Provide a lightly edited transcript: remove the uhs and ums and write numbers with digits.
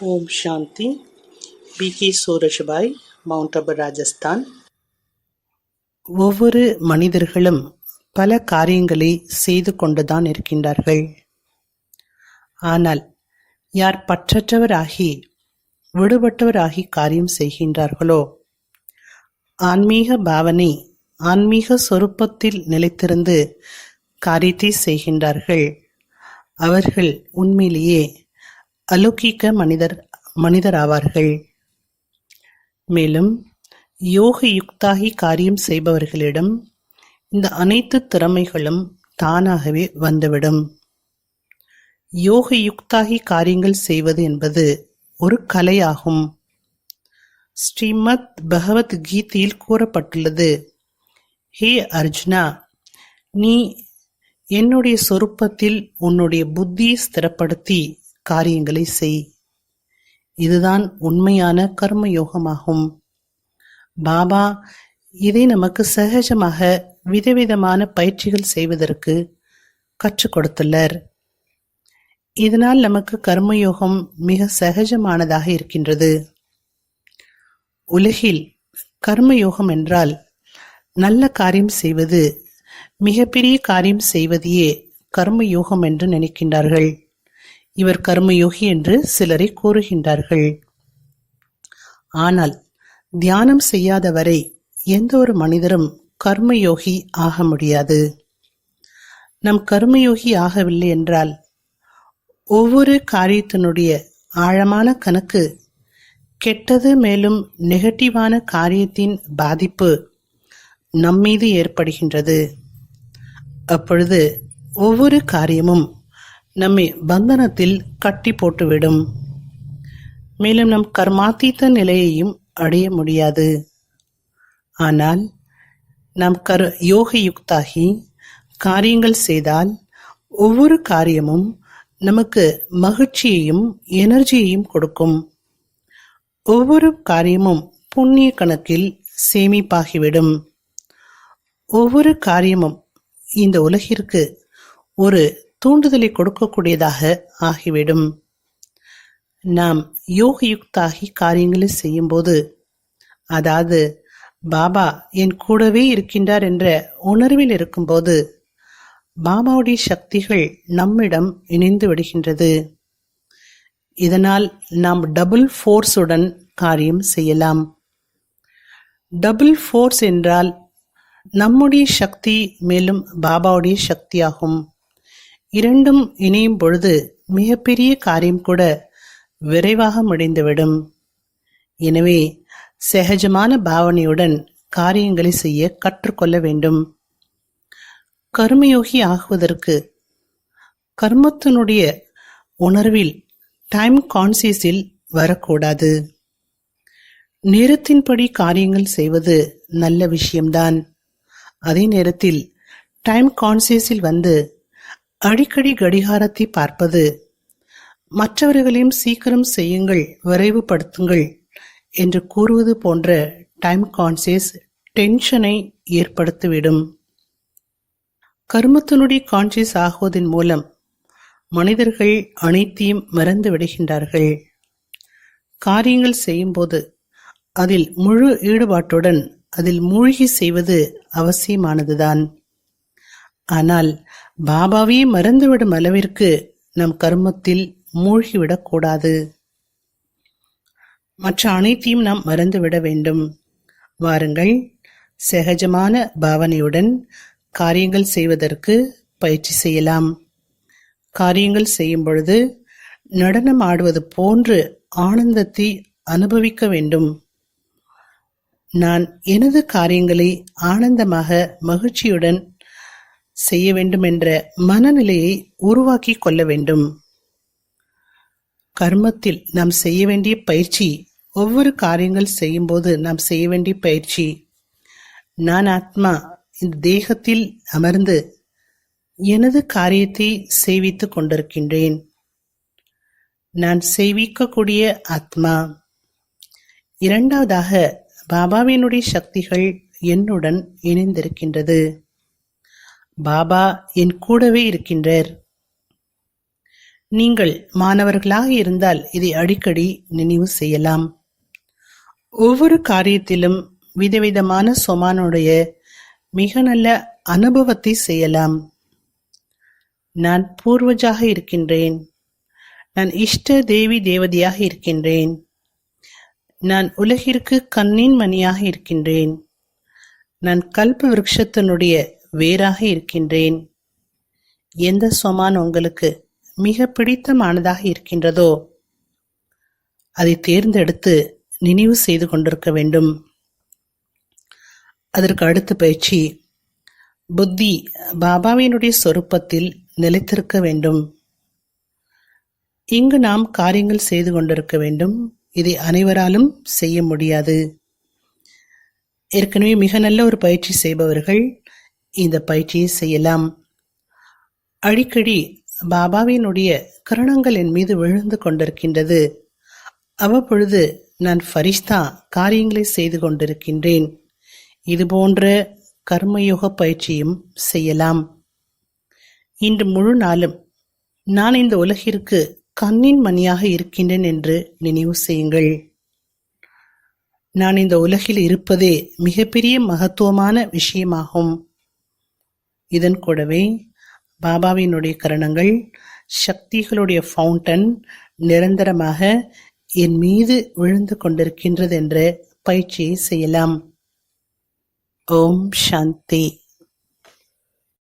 ஓம் சாந்தி. B K. Surajbhai, mount Abu, Rajasthan. ஒவ்வொரு மனிதர்களும் பல காரியங்களை செய்து கொண்டுதான் இருக்கின்றார்கள். ஆனால் யார் பற்றற்றவராகி விடுபட்டவராகி காரியம் செய்கின்றார்களோ, ஆன்மீக பாவனை ஆன்மீக சொரூபத்தில் நிலைத்திருந்து காரியத்தை செய்கின்றார்கள், அவர்கள் உண்மையிலேயே அலௌகிக மனிதர் ஆவார்கள். மேலும் யோக யுக்தாகி காரியம் செய்பவர்களிடம் இந்த அனைத்து திறமைகளும் தானாகவே வந்துவிடும். யோக யுக்தாகி காரியங்கள் செய்வது என்பது ஒரு கலையாகும். ஸ்ரீமத் பகவத் கீதையில் கூறப்பட்டுள்ளது, ஹே அர்ஜுனா, நீ என்னுடைய சொரூபத்தில் உன்னுடைய புத்தியை ஸ்திரப்படுத்தி காரியங்களை செய். இதுதான் உண்மையான கர்மயோகமாகும். பாபா இதை நமக்கு சகஜமாக விதவிதமான பயிற்சிகள் செய்வதற்கு கற்றுக் கொடுத்துள்ளார். இதனால் நமக்கு கர்மயோகம் மிக சகஜமானதாக இருக்கின்றது. உலகில் கர்மயோகம் என்றால் நல்ல காரியம் செய்வது, மிகப்பெரிய காரியம் செய்வதையே கர்மயோகம் என்று நினைக்கின்றார்கள். இவர் கர்மயோகி என்று சிலரை கூறுகின்றார்கள். ஆனால் தியானம் செய்யாதவரை எந்த ஒரு மனிதரும் கர்மயோகி ஆக முடியாது. நம் கர்மயோகி ஆகவில்லை என்றால் ஒவ்வொரு காரியத்தினுடைய ஆழமான கணக்கு, கெட்டது மேலும் நெகட்டிவான காரியத்தின் பாதிப்பு நம்மீது ஏற்படுகின்றது. அப்பொழுது ஒவ்வொரு காரியமும் நம்மை பந்தனத்தில் கட்டி போட்டுவிடும். மேலும் நம் கர்மாத்தீத நிலையையும் அடைய முடியாது. ஆனால் நாம் யோக யுக்தாகி காரியங்கள் செய்தால் ஒவ்வொரு காரியமும் நமக்கு மகிழ்ச்சியையும் எனர்ஜியையும் கொடுக்கும். ஒவ்வொரு காரியமும் புண்ணிய கணக்கில் சேமிப்பாகிவிடும். ஒவ்வொரு காரியமும் இந்த உலகிற்கு ஒரு தூண்டுதலை கொடுக்கக்கூடியதாக ஆகிவிடும். நாம் யோக யுக்தாகி காரியங்களை செய்யும் போது, அதாவது பாபா என் கூடவே இருக்கின்றார் என்ற உணர்வில் இருக்கும்போது, பாபாவுடைய சக்திகள் நம்மிடம் இணைந்து விடுகின்றது. இதனால் நாம் டபுள் ஃபோர்ஸுடன் காரியம் செய்யலாம். டபுள் ஃபோர்ஸ் என்றால் நம்முடைய சக்தி மேலும் பாபாவுடைய சக்தியாகும். இரண்டும் இணையும் பொழுது மிகப்பெரிய காரியம் கூட விரைவாக முடிந்துவிடும். எனவே சகஜமான பாவனையுடன் காரியங்களை செய்ய கற்றுக்கொள்ள வேண்டும். கர்மயோகி ஆகுவதற்கு கர்மத்தினுடைய உணர்வில் டைம் கான்சியஸில் வரக்கூடாது. நேரத்தின்படி காரியங்கள் செய்வது நல்ல விஷயம்தான். அதே நேரத்தில் டைம் கான்சியஸில் வந்து அடிக்கடி கடிகாரத்தை பார்ப்பது, மற்றவர்களையும் சீக்கிரம் செய்யுங்கள், விரைவுபடுத்துங்கள் என்று கூறுவது போன்ற டைம் கான்சியஸ் டென்ஷனை ஏற்படுத்திவிடும். கர்மத்தினுடைய கான்சியஸ் ஆகுவதன் மூலம் மனிதர்கள் அனைத்தையும் மறந்து விடுகின்றார்கள். காரியங்கள் செய்யும் போது அதில் முழு ஈடுபாட்டுடன் அதில் மூழ்கி செய்வது அவசியமானதுதான். ஆனால் பாபாவே மறந்துவிடும் அளவிற்கு நம் கர்மத்தில் மூழ்கிவிடக்கூடாது. மற்ற அனைத்தையும் நாம் மறந்துவிட வேண்டும். வாருங்கள், சகஜமான பாவனையுடன் காரியங்கள் செய்வதற்கு பயிற்சி செய்யலாம். காரியங்கள் செய்யும் பொழுது நடனம் ஆடுவது போன்று ஆனந்தத்தை அனுபவிக்க வேண்டும். நான் எனது காரியங்களை ஆனந்தமாக மகிழ்ச்சியுடன் செய்ய வேண்டும் என்ற மனநிலையை உருவாக்கி கொள்ள வேண்டும். கர்மத்தில் நாம் செய்ய வேண்டிய பயிற்சி, ஒவ்வொரு காரியங்கள் செய்யும் போது நாம் செய்ய வேண்டிய பயிற்சி, நான் ஆத்மா இந்த தேகத்தில் அமர்ந்து எனது காரியத்தை செய்வித்துக் கொண்டிருக்கின்றேன். நான் செய்விக்கக்கூடிய ஆத்மா. இரண்டாவதாக, பாபாவினுடைய சக்திகள் என்னுடன் இணைந்திருக்கின்றது. பாபா என் கூடவே இருக்கின்றார். நீங்கள் மாணவர்களாக இருந்தால் இதை அடிக்கடி நினைவு செய்யலாம். ஒவ்வொரு காரியத்திலும் விதவிதமான சொமானுடைய மிக நல்ல அனுபவத்தை செய்யலாம். நான் பூர்வஜாக இருக்கின்றேன். நான் இஷ்ட தேவி தேவதையாக இருக்கின்றேன். நான் உலகிற்கு கண்ணின் மணியாக இருக்கின்றேன். நான் கல்ப விருட்சத்தினுடைய வேராக இருக்கின்றேன். எந்த சொமான் உங்களுக்கு மிக பிடித்தமானதாக இருக்கின்றதோ அதை தேர்ந்தெடுத்து நினைவு செய்து கொண்டிருக்க வேண்டும். அதற்கு அடுத்த பயிற்சி, புத்தி பாபாவினுடைய சொரூபத்தில் நிலைத்திருக்க வேண்டும். இங்கு நாம் காரியங்கள் செய்து கொண்டிருக்க வேண்டும். இதை அனைவராலும் செய்ய முடியாது. ஏற்கனவே மிக நல்ல ஒரு பயிற்சி செய்பவர்கள் இந்த பயிற்சியை செய்யலாம். அடிக்கடி பாபாவினுடைய கருணங்கள் என் மீது விழுந்து கொண்டிருக்கின்றது. அவ்வப்பொழுது நான் ஃபரிஷ்தா காரியங்களை செய்து கொண்டிருக்கின்றேன். இதுபோன்ற கர்மயோக பயிற்சியும் செய்யலாம். இன்று முழு நாளும் நான் இந்த உலகிற்கு கண்ணின் மணியாக இருக்கின்றேன் என்று நினைவு செய்யுங்கள். நான் இந்த உலகில் இருப்பதே மிகப்பெரிய மகத்துவமான விஷயமாகும். இதன் கூடவே பாபாவினுடைய கரணங்கள், சக்திகளுடைய ஃபவுண்டன் நிரந்தரமாக என் மீது விழுந்து கொண்டிருக்கின்றது என்ற பயிற்சியை செய்யலாம். ஓம் சாந்தி.